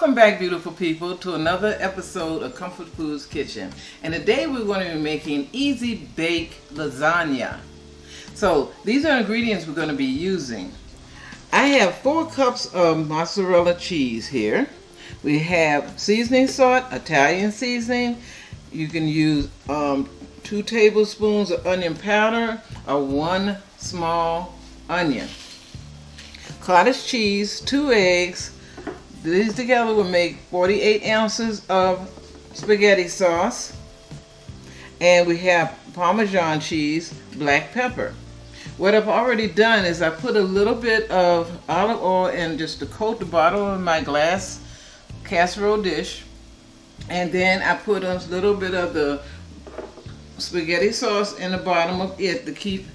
Welcome back, beautiful people, to another episode of Comfort Foods Kitchen. And today we're going to be making easy bake lasagna. So these are ingredients we're going to be using. I have 4 cups of mozzarella cheese here. We have seasoning salt, Italian seasoning. You can use 2 tablespoons of onion powder or 1 small onion. Cottage cheese, 2 eggs. These together will make 48 ounces of spaghetti sauce. And we have Parmesan cheese, black pepper. What I've already done is I put a little bit of olive oil in just to coat the bottom of my glass casserole dish. And then I put a little bit of the spaghetti sauce in the bottom of it to keep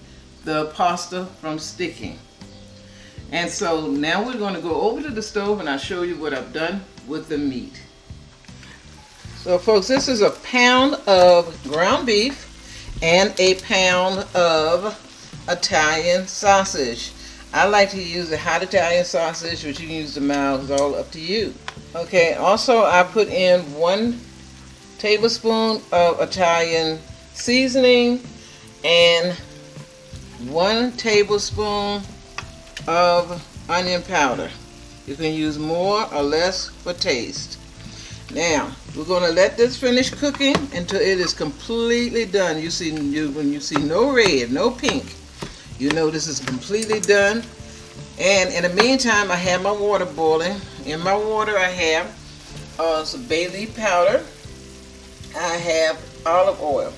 the pasta from sticking. And so now we're going to go over to the stove and I'll show you what I've done with the meat. So folks, this is a pound of ground beef and a pound of Italian sausage. I like to use the hot Italian sausage, but you can use the mild. It's all up to you. Okay, also I put in 1 tablespoon of Italian seasoning and 1 tablespoon of onion powder. You can use more or less for taste. Now we're going to let this finish cooking until it is completely done. When you see no red, no pink, you know this is completely done. And in the meantime, I have my water boiling. In my water, I have some bay leaf powder. I have olive oil,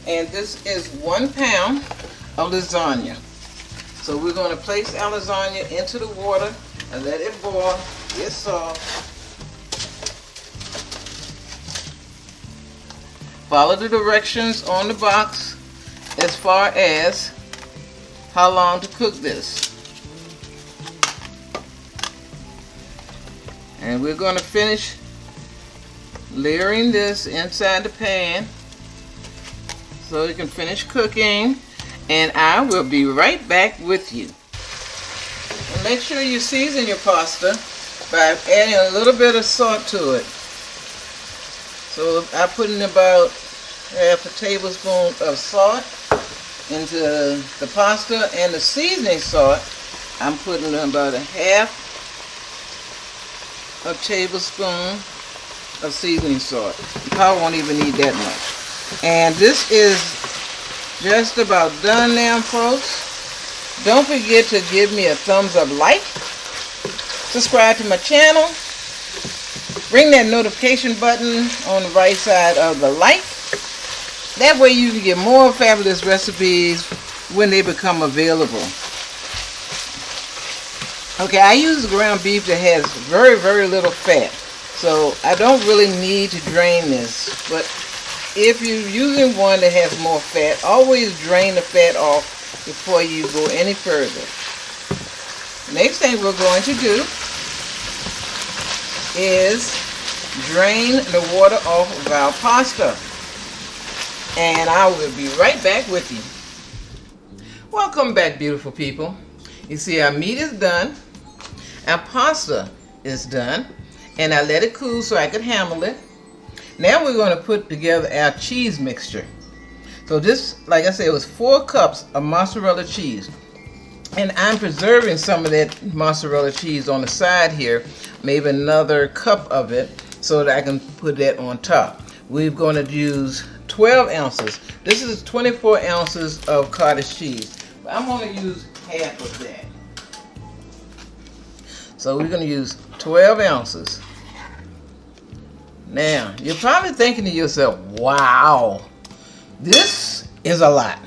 and this is 1 pound of lasagna. So we're going to place our lasagna into the water and let it boil, get soft. Follow the directions on the box as far as how long to cook this. And we're going to finish layering this inside the pan so it can finish cooking. And I will be right back with you. And make sure you season your pasta by adding a little bit of salt to it. So I put in about half a tablespoon of salt into the pasta, and the seasoning salt, I'm putting about a half a tablespoon of seasoning salt. You probably won't even need that much. And this is just about done now, folks. Don't forget to give me a thumbs up like, subscribe to my channel, ring that notification button on the right side of the like. That way you can get more fabulous recipes when they become available. Okay, I use ground beef that has very, very little fat, so I don't really need to drain this. But if you're using one that has more fat, always drain the fat off before you go any further. Next thing we're going to do is drain the water off of our pasta. And I will be right back with you. Welcome back, beautiful people. You see, our meat is done. Our pasta is done. And I let it cool so I could handle it. Now we're going to put together our cheese mixture. So this, like I said, was 4 cups of mozzarella cheese. And I'm preserving some of that mozzarella cheese on the side here, maybe another cup of it, so that I can put that on top. We're going to use 12 ounces. This is 24 ounces of cottage cheese. But I'm going to use half of that. So we're going to use 12 ounces. Now, you're probably thinking to yourself, wow, this is a lot.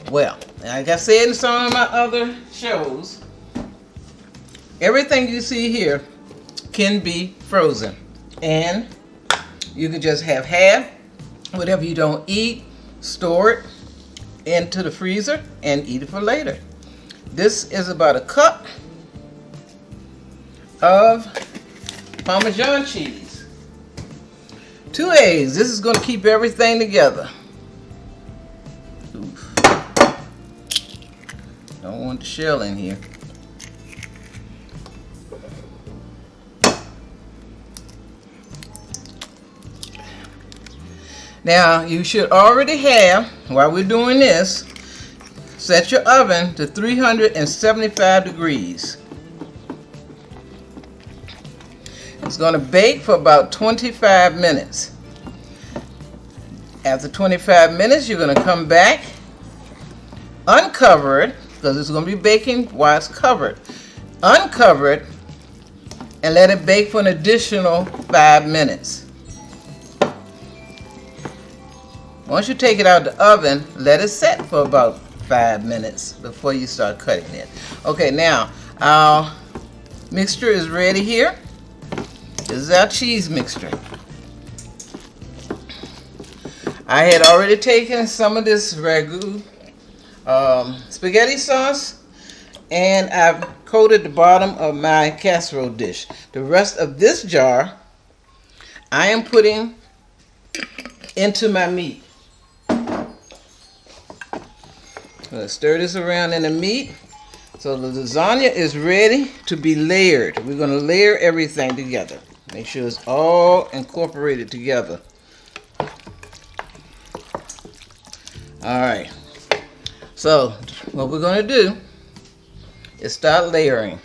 Well, like I said in some of my other shows, everything you see here can be frozen. And you can just have half. Whatever you don't eat, store it into the freezer and eat it for later. This is about a cup of Parmesan cheese. 2 eggs. This is going to keep everything together. Oof. Don't want the shell in here. Now you should already have, while we're doing this, set your oven to 375 degrees. It's going to bake for about 25 minutes. After 25 minutes, you're going to come back, uncover it, because it's going to be baking while it's covered. Uncover it and let it bake for an additional 5 minutes. Once you take it out of the oven, let it set for about 5 minutes before you start cutting it. Okay, now our mixture is ready here. This is our cheese mixture. I had already taken some of this ragu spaghetti sauce, and I've coated the bottom of my casserole dish. The rest of this jar I am putting into my meat. I'm going to stir this around in the meat. So the lasagna is ready to be layered. We're going to layer everything together. Make sure it's all incorporated together. Alright. So what we're going to do is start layering.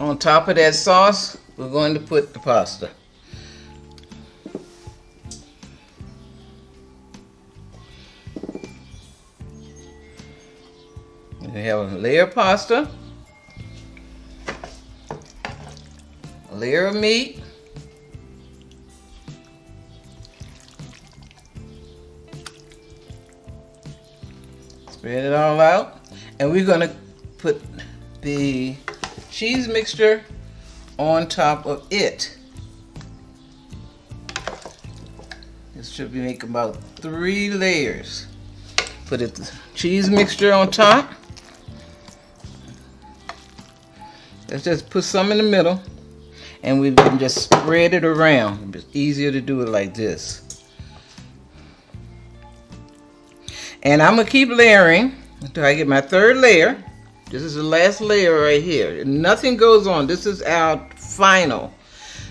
On top of that sauce, we're going to put the pasta. We have a layer of pasta, a layer of meat, spread it all out, and we're going to put the cheese mixture on top of it. This should be make about 3 layers. Put the cheese mixture on top. Let's just put some in the middle, and we can just spread it around. It's easier to do it like this. And I'm going to keep layering until I get my 3rd layer. This is the last layer right here. Nothing goes on. This is our final.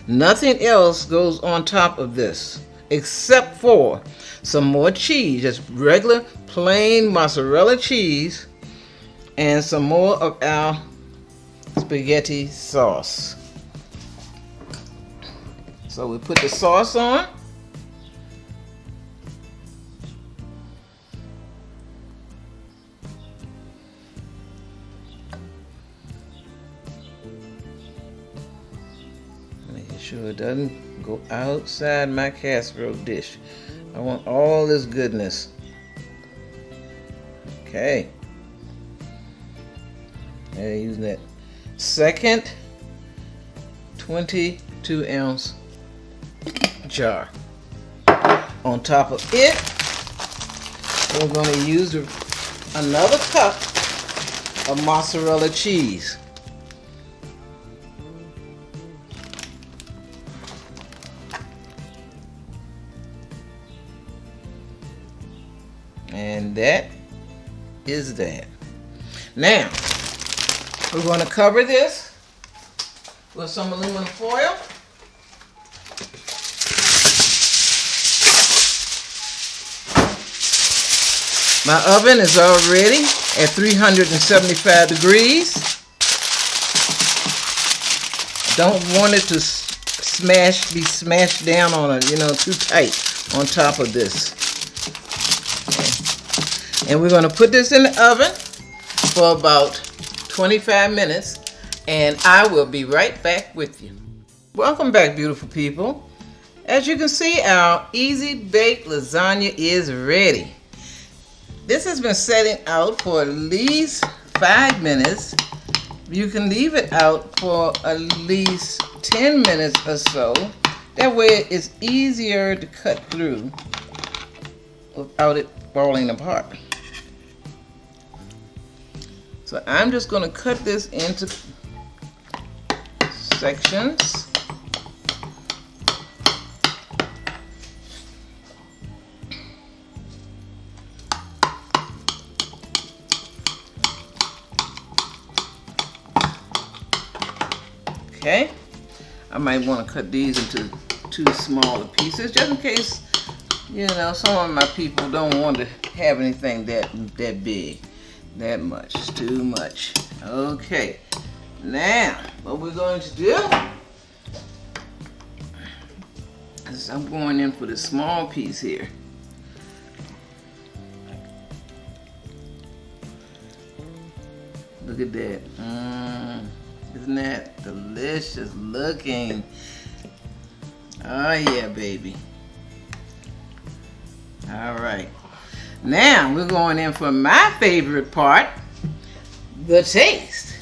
Nothing else goes on top of this except for some more cheese. Just regular plain mozzarella cheese and some more of our spaghetti sauce. So we put the sauce on. Making sure it doesn't go outside my casserole dish. I want all this goodness. Okay. And using that second 22-ounce jar. On top of it, we're going to use another cup of mozzarella cheese. And that is that. Now, we're going to cover this with some aluminum foil. My oven is already at 375 degrees. I don't want it to be smashed down on it, too tight on top of this. Okay. And we're going to put this in the oven for about 25 minutes, and I will be right back with you. Welcome back, beautiful people. As you can see, our easy baked lasagna is ready. This has been setting out for at least 5 minutes. You can leave it out for at least 10 minutes or so. That way it's easier to cut through without it falling apart. So I'm just going to cut this into sections. Okay, I might want to cut these into 2 smaller pieces, just in case, you know, some of my people don't want to have anything that big. That much, it's too much. Okay, now what we're going to do is I'm going in for the small piece here. Look at that. Isn't that delicious looking? Oh yeah, baby. All right. Now we're going in for my favorite part, the taste.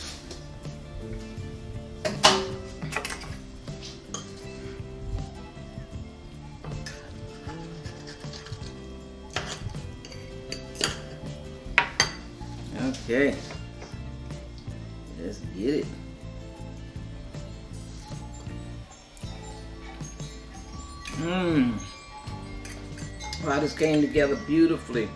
Okay. Let's get it. Wow, this came together beautifully.